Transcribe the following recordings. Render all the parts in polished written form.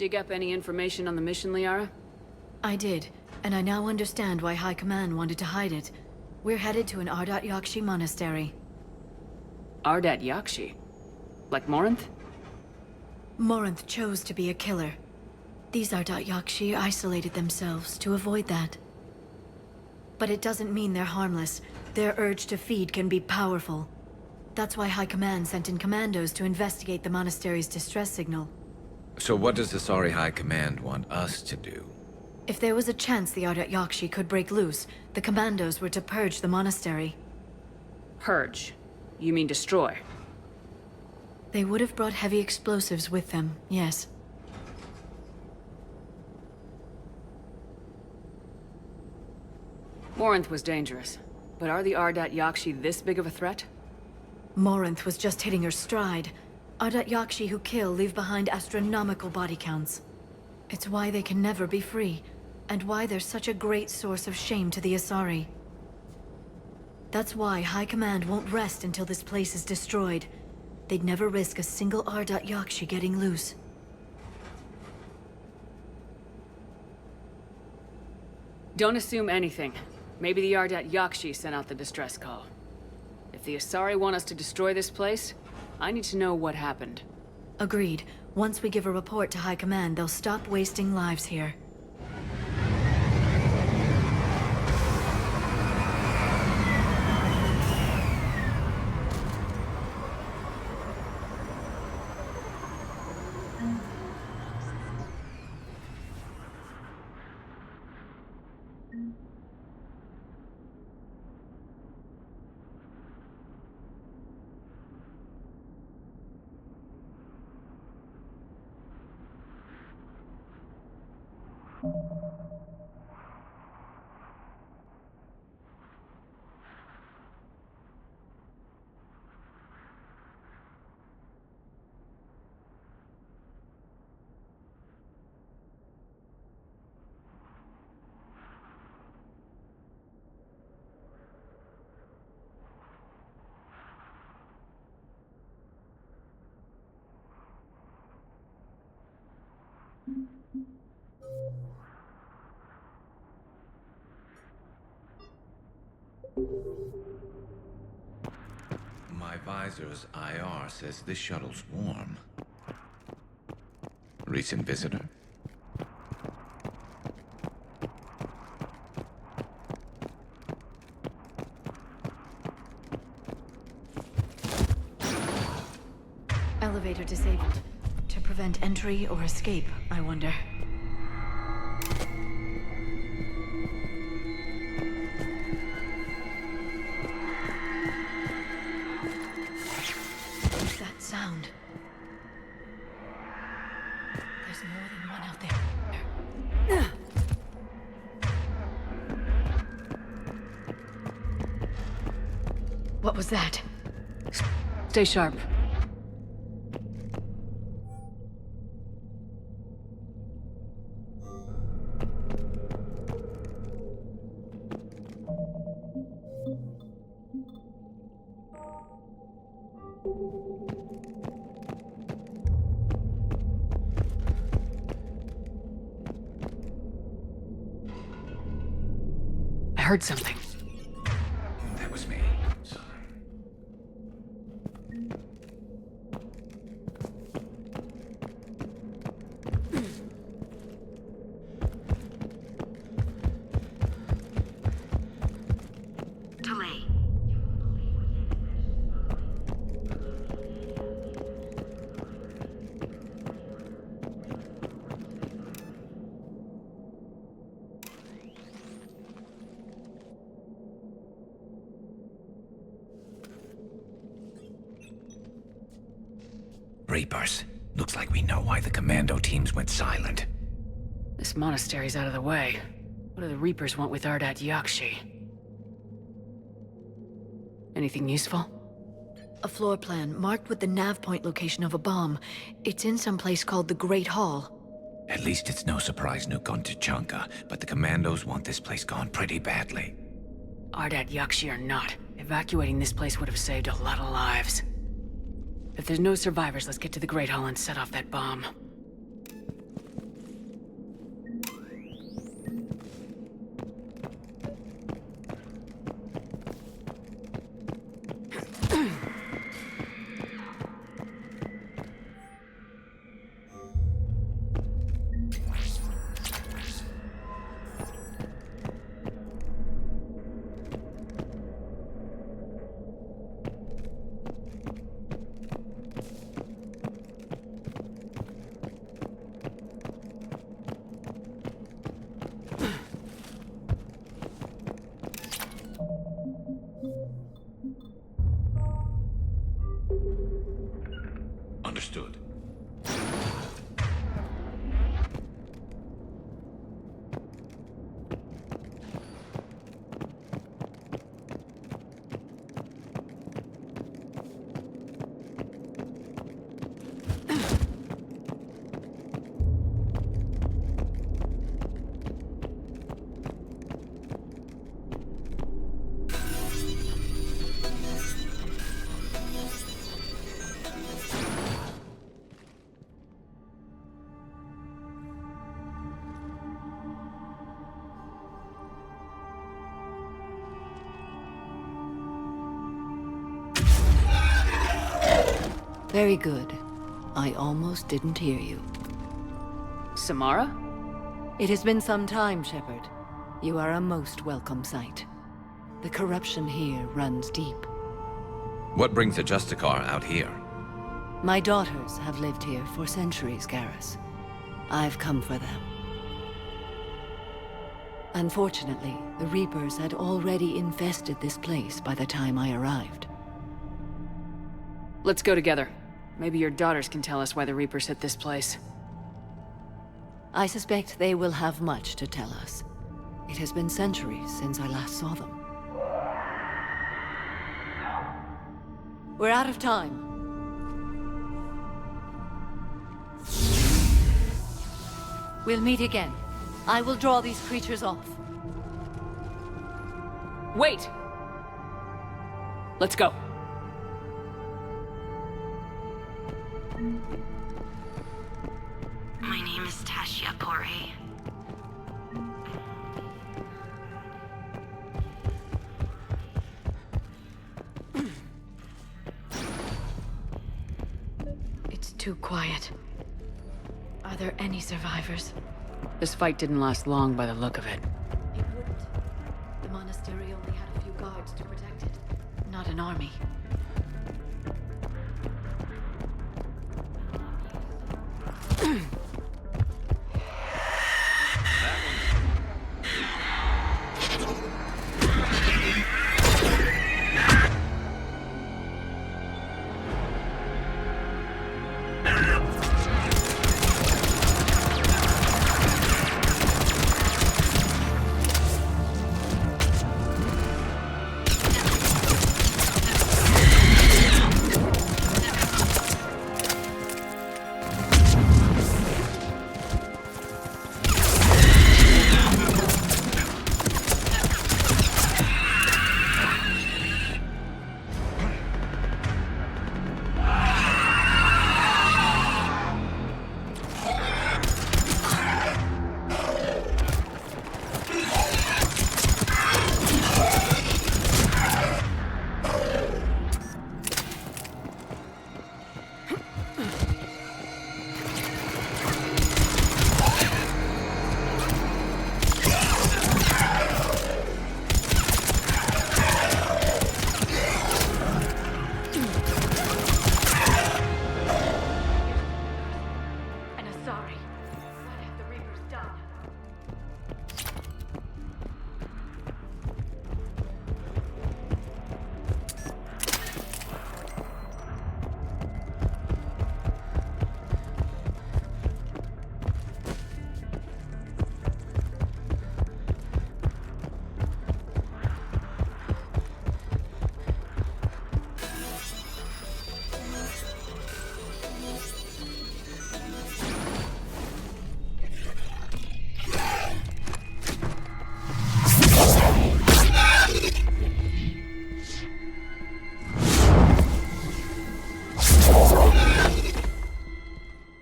Dig up any information on the mission, Liara? I did, and I now understand why High Command wanted to hide it. We're headed to an Ardat Yakshi monastery. Ardat Yakshi? Like Morinth? Morinth chose to be a killer. These Ardat Yakshi isolated themselves to avoid that. But it doesn't mean they're harmless. Their urge to feed can be powerful. That's why High Command sent in commandos to investigate the monastery's distress signal. So what does the Asari High Command want us to do? If there was a chance the Ardat Yakshi could break loose, the commandos were to purge the monastery. Purge? You mean destroy? They would have brought heavy explosives with them, yes. Morinth was dangerous, but are the Ardat Yakshi this big of a threat? Morinth was just hitting her stride. Ardat Yakshi who kill leave behind astronomical body counts. It's why they can never be free, and why they're such a great source of shame to the Asari. That's why High Command won't rest until this place is destroyed. They'd never risk a single Ardat Yakshi getting loose. Don't assume anything. Maybe the Ardat Yakshi sent out the distress call. If the Asari want us to destroy this place, I need to know what happened. Agreed. Once we give a report to High Command, they'll stop wasting lives here. My visor's IR says this shuttle's warm. Recent visitor? Elevator disabled. To prevent entry or escape, I wonder. What's that sound? There's more than one out there. What was that? Stay sharp. I heard something. That was me. Sorry. Delay. Reapers. Looks like we know why the commando teams went silent. This monastery's out of the way. What do the Reapers want with Ardat Yakshi? Anything useful? A floor plan marked with the nav point location of a bomb. It's in some place called the Great Hall. At least it's no surprise nuke on Tachanka, but the commandos want this place gone pretty badly. Ardat Yakshi or not, evacuating this place would have saved a lot of lives. If there's no survivors, let's get to the Great Hall and set off that bomb. Very good. I almost didn't hear you. Samara? It has been some time, Shepard. You are a most welcome sight. The corruption here runs deep. What brings the Justicar out here? My daughters have lived here for centuries, Garrus. I've come for them. Unfortunately, the Reapers had already infested this place by the time I arrived. Let's go together. Maybe your daughters can tell us why the Reapers hit this place. I suspect they will have much to tell us. It has been centuries since I last saw them. We're out of time. We'll meet again. I will draw these creatures off. Wait! Let's go. My name is Tashia Pore. It's too quiet. Are there any survivors? This fight didn't last long by the look of it. It wouldn't. The monastery only had a few guards to protect it, not an army.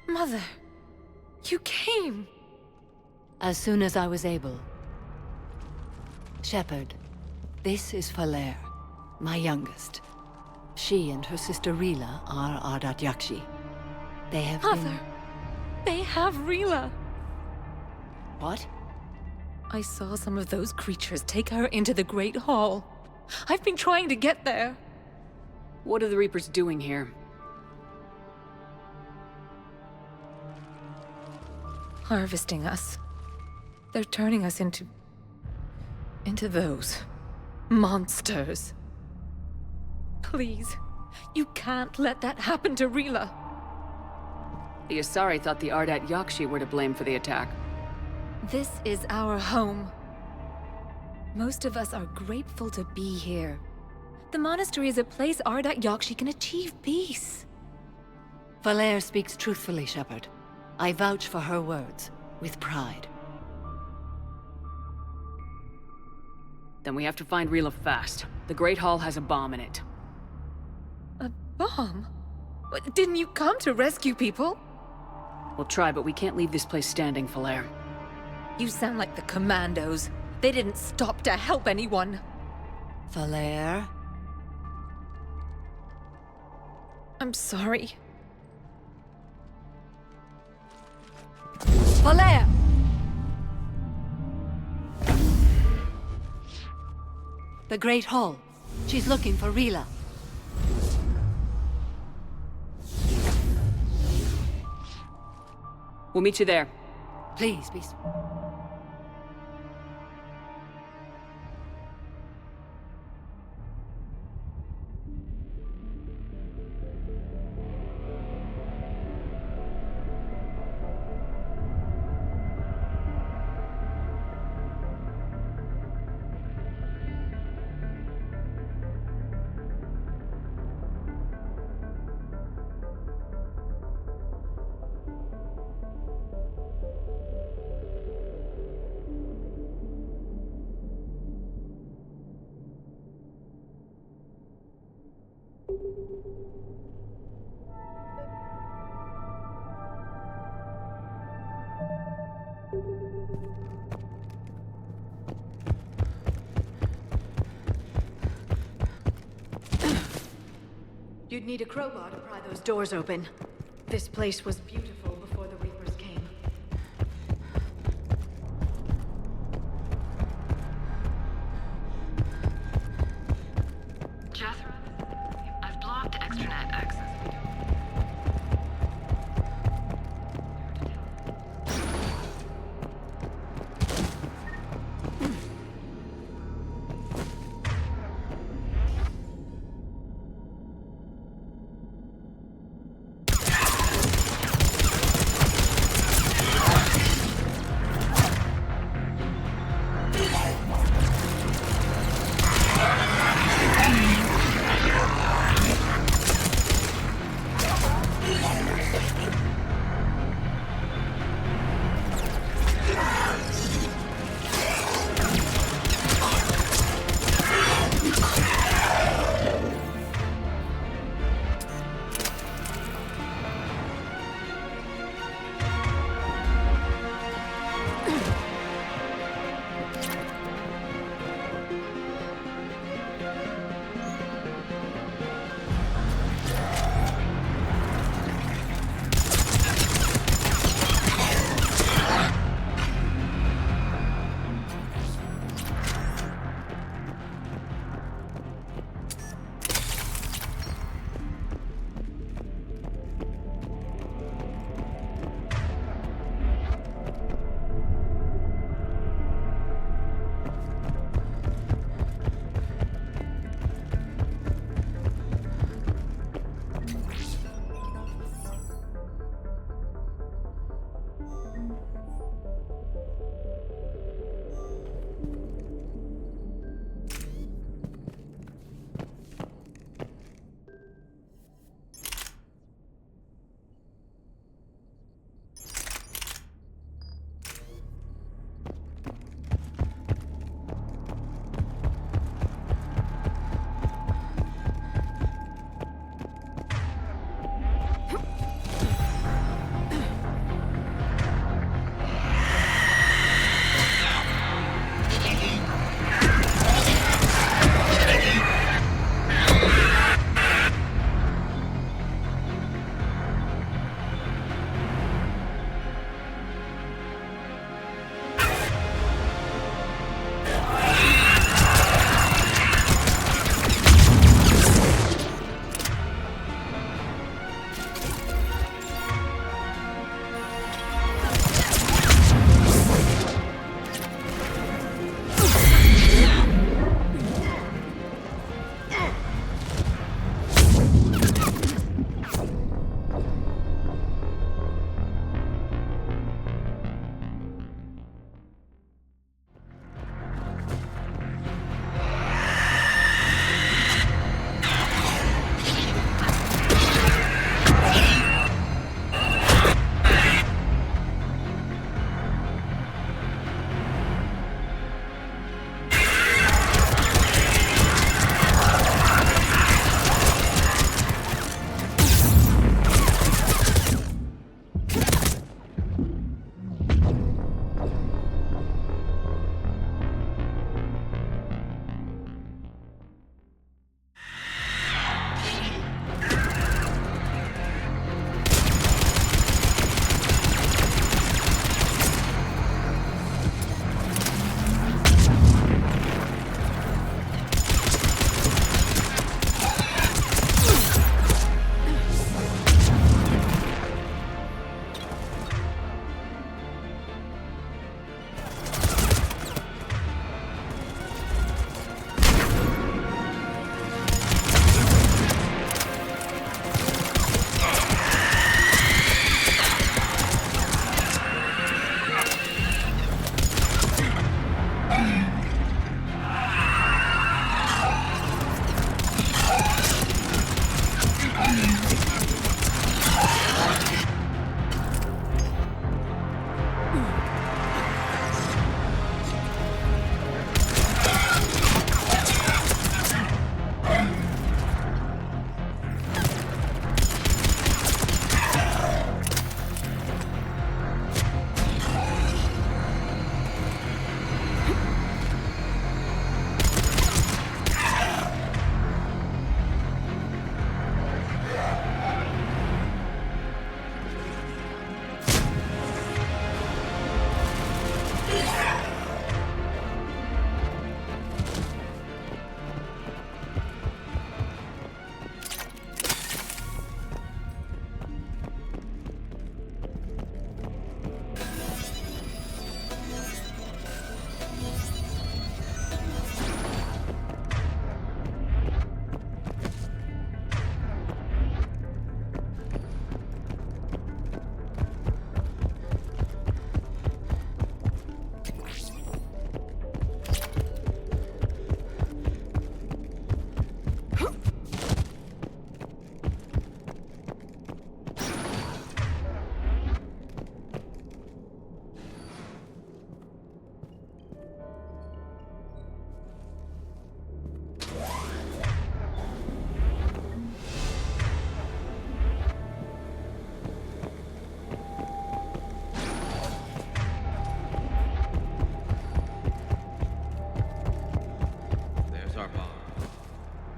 Mother, you came! As soon as I was able. Shepard, this is Falere, my youngest. She and her sister Rila are Ardat Yakshi. They have Mother, they have Rila. What? I saw some of those creatures take her into the Great Hall. I've been trying to get there. What are the Reapers doing here? Harvesting us. They're turning us into those monsters. Please, you can't let that happen to Rila. The Asari thought the Ardat Yakshi were to blame for the attack. This is our home. Most of us are grateful to be here. The monastery is a place Ardat Yakshi can achieve peace. Falere speaks truthfully, Shepard. I vouch for her words, with pride. Then we have to find Rila fast. The Great Hall has a bomb in it. A bomb? What, didn't you come to rescue people? We'll try, but we can't leave this place standing, Falere. You sound like the Commandos. They didn't stop to help anyone. Falere? I'm sorry. Valere! The Great Hall. She's looking for Rila. We'll meet you there. Please be... You'd need a crowbar to pry those doors open. This place was beautiful before the Reapers came. Jethro, I've blocked extranet access.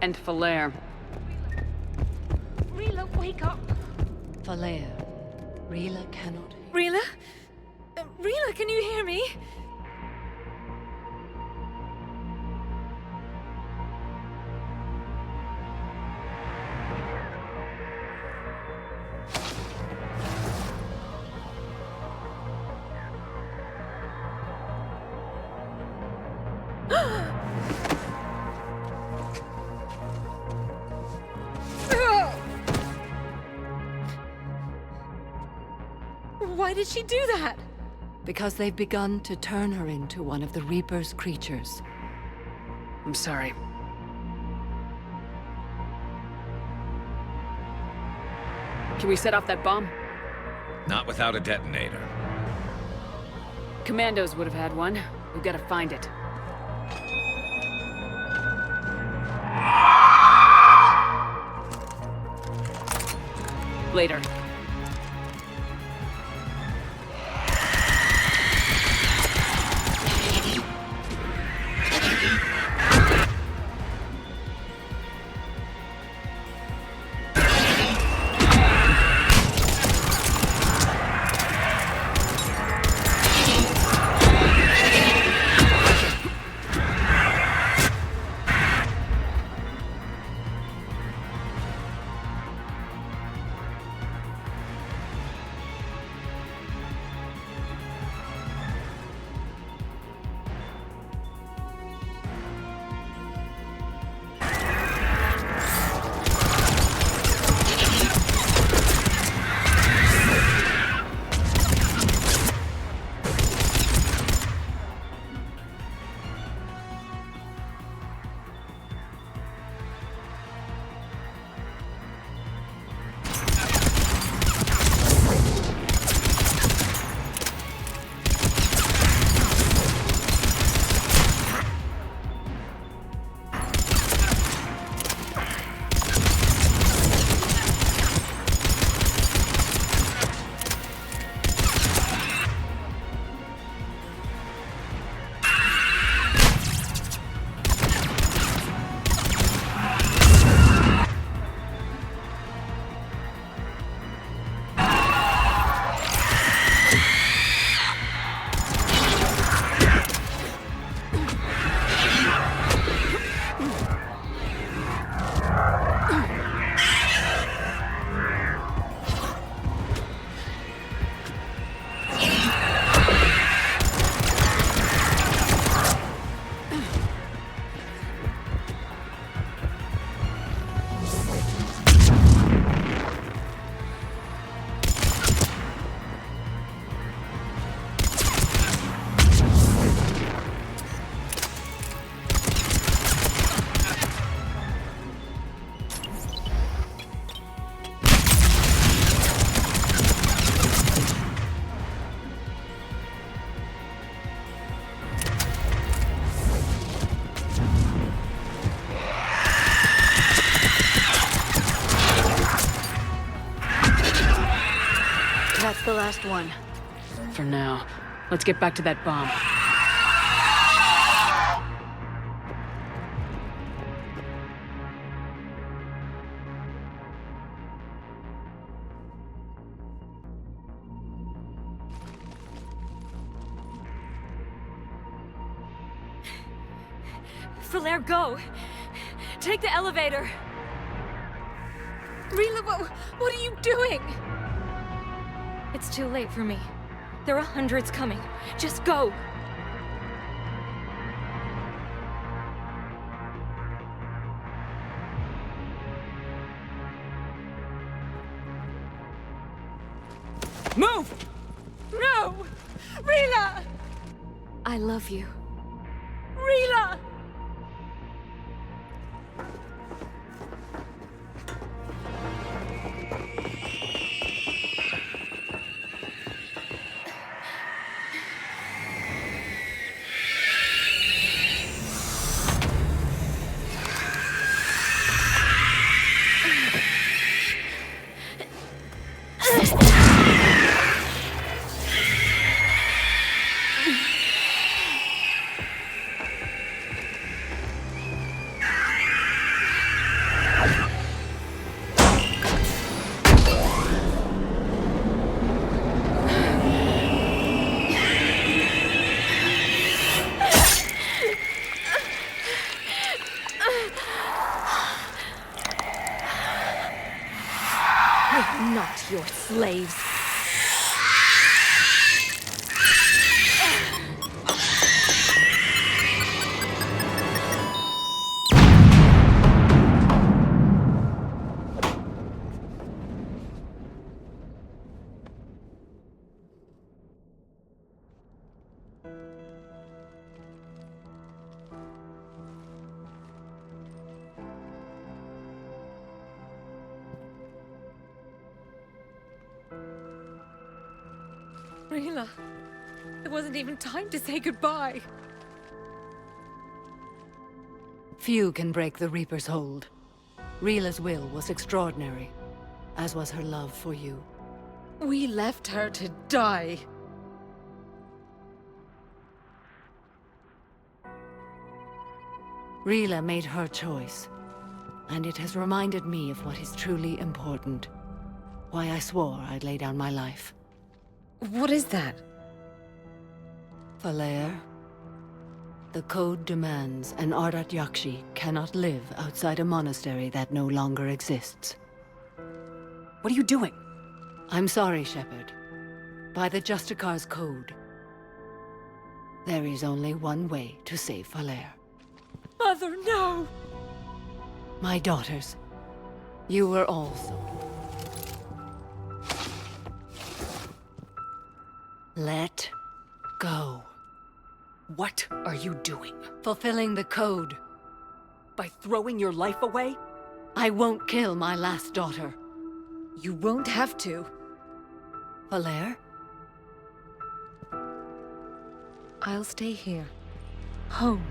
And Falair. Rila, wake up! Falair, Rila cannot... Rila? Rila, can you hear me? Why did she do that? Because they've begun to turn her into one of the Reaper's creatures. I'm sorry. Can we set off that bomb? Not without a detonator. Commandos would have had one. We've got to find it. Later. That's the last one. For now. Let's get back to that bomb. Falair, go! Take the elevator! Rila, what are you doing? It's too late for me. There are hundreds coming. Just go! Move! No! Rila! I love you. Rila! your slaves. Rila, there wasn't even time to say goodbye. Few can break the Reaper's hold. Rila's will was extraordinary, as was her love for you. We left her to die. Rila made her choice, and it has reminded me of what is truly important. Why I swore I'd lay down my life. What is that? Falair, the code demands an Ardat Yakshi cannot live outside a monastery that no longer exists. What are you doing? I'm sorry, Shepherd. By the Justicar's code, there is only one way to save Falair. Mother, no! My daughters, you were also. Let go. What are you doing? Fulfilling the code. By throwing your life away? I won't kill my last daughter. You won't have to. Falair? I'll stay here. Home.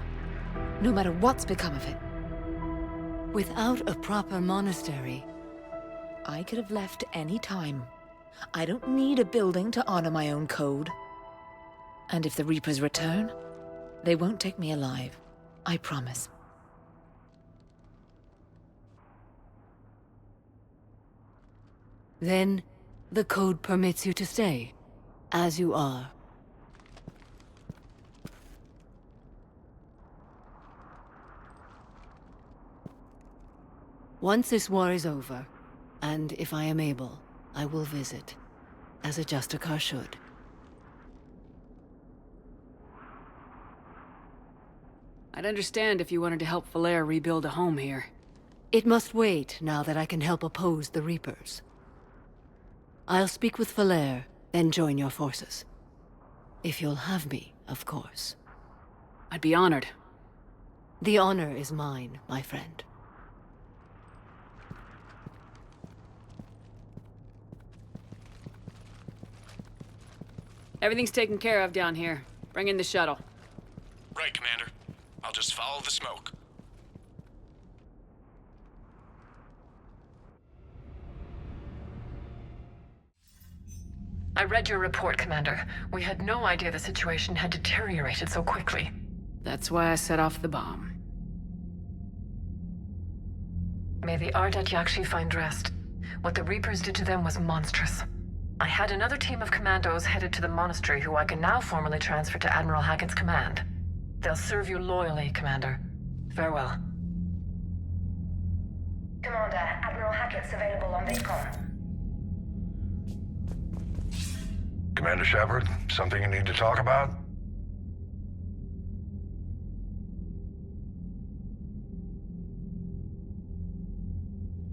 No matter what's become of it. Without a proper monastery, I could have left any time. I don't need a building to honor my own code. And if the Reapers return, they won't take me alive. I promise. then the code permits you to stay, as you are. Once this war is over, and if I am able, I will visit, as a Justicar should. I'd understand if you wanted to help Falair rebuild a home here. It must wait now that I can help oppose the Reapers. I'll speak with Falair, then join your forces. If you'll have me, of course. I'd be honored. The honor is mine, my friend. Everything's taken care of down here. Bring in the shuttle. Right, Commander. I'll just follow the smoke. I read your report, Commander. We had no idea the situation had deteriorated so quickly. That's why I set off the bomb. May the Ardat Yakshi find rest. What the Reapers did to them was monstrous. I had another team of commandos headed to the monastery who I can now formally transfer to Admiral Hackett's command. They'll serve you loyally, Commander. Farewell. Commander, Admiral Hackett's available on VidCom. Commander Shepard, something you need to talk about?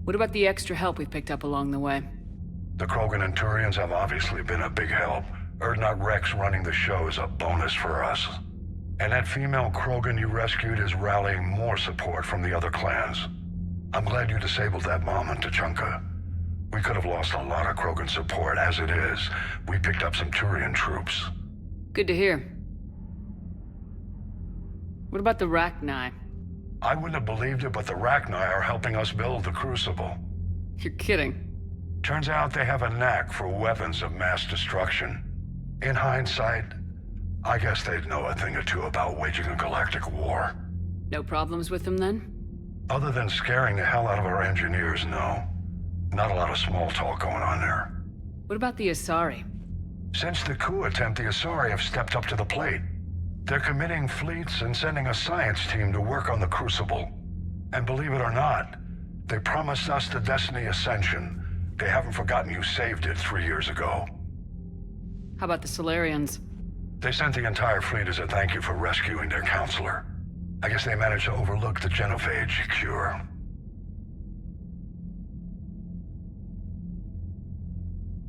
What about the extra help we picked up along the way? The Krogan and Turians have obviously been a big help. Urdnot Rex running the show is a bonus for us. And that female Krogan you rescued is rallying more support from the other clans. I'm glad you disabled that bomb in Tachanka. We could have lost a lot of Krogan support. As it is, we picked up some Turian troops. Good to hear. What about the Rachni? I wouldn't have believed it, but the Rachni are helping us build the Crucible. You're kidding. Turns out they have a knack for weapons of mass destruction. In hindsight, I guess they'd know a thing or two about waging a galactic war. No problems with them then? Other than scaring the hell out of our engineers, no. Not a lot of small talk going on there. What about the Asari? Since the coup attempt, the Asari have stepped up to the plate. They're committing fleets and sending a science team to work on the Crucible. And believe it or not, they promised us the Destiny Ascension, They haven't forgotten you saved it 3 years ago. How about the Solarians? They sent the entire fleet as a thank you for rescuing their counselor. I guess they managed to overlook the genophage cure.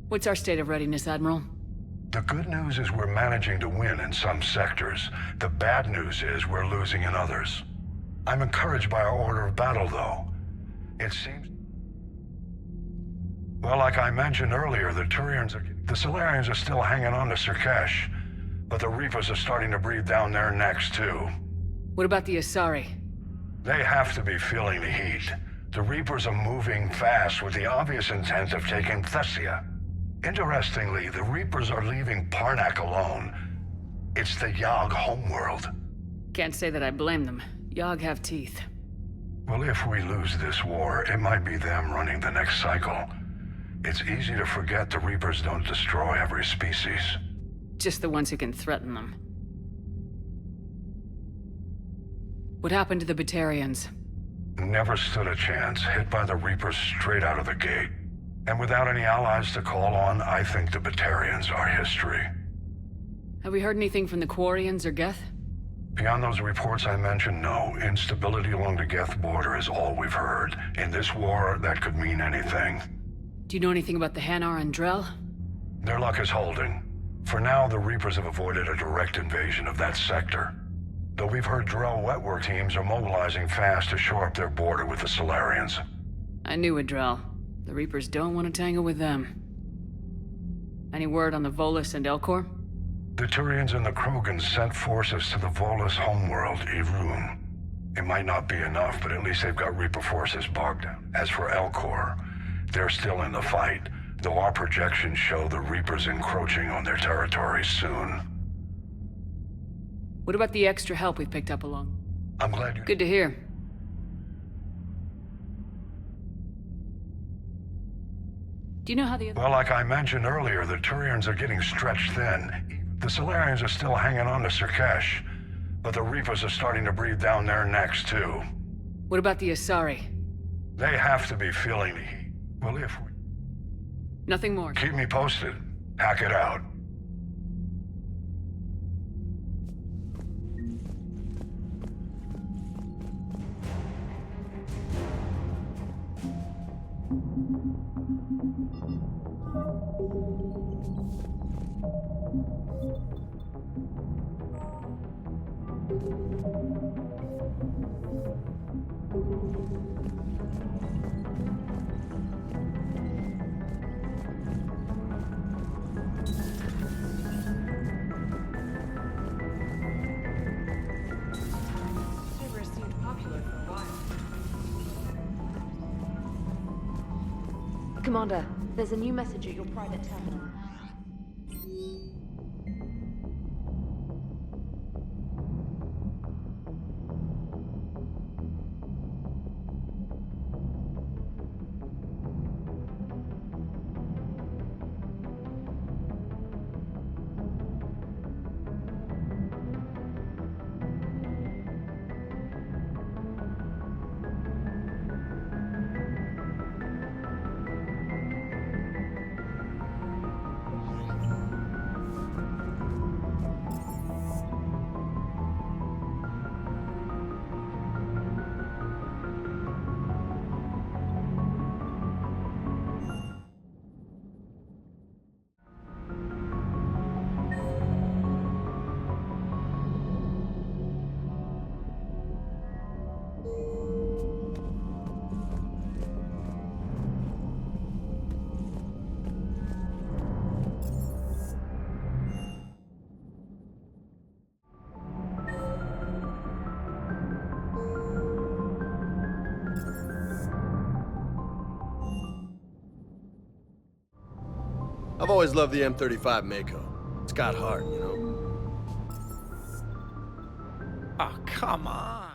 What's our state of readiness, Admiral? The good news is we're managing to win in some sectors. The bad news is we're losing in others. I'm encouraged by our order of battle, though. It seems... Well, like I mentioned earlier, the Solarians are still hanging on to Sirkesh, but the Reapers are starting to breathe down their necks, too. What about the Asari? They have to be feeling the heat. The Reapers are moving fast with the obvious intent of taking Thessia. Interestingly, the Reapers are leaving Parnak alone. It's the Yog homeworld. Can't say that I blame them. Yog have teeth. Well, if we lose this war, it might be them running the next cycle. It's easy to forget the Reapers don't destroy every species. Just the ones who can threaten them. What happened to the Batarians? Never stood a chance, hit by the Reapers straight out of the gate. And without any allies to call on, I think the Batarians are history. Have we heard anything from the Quarians or Geth? Beyond those reports I mentioned, no. Instability along the Geth border is all we've heard. In this war, that could mean anything. Do you know anything about the Hanar and Drell? Their luck is holding. For now, the Reapers have avoided a direct invasion of that sector. Though we've heard Drell wetwork teams are mobilizing fast to shore up their border with the Solarians. I knew it, Drell. The Reapers don't want to tangle with them. Any word on the Volus and Elcor? The Turians and the Krogans sent forces to the Volus homeworld, Irun. It might not be enough, but at least they've got Reaper forces bogged down. As for Elcor, they're still in the fight, though our projections show the Reapers encroaching on their territory soon. What about the extra help we picked up along? I'm glad you... Good to hear. Do you know how the other... Well, like I mentioned earlier, the Turians are getting stretched thin. The Solarians are still hanging on to Sirkesh, but the Reapers are starting to breathe down their necks, too. What about the Asari? They have to be feeling the heat. Well, if we... Nothing more. Keep me posted. Hack it out. Commander, there's a new message at your private terminal. I've always loved the M35 Mako. It's got heart, you know? Oh, come on.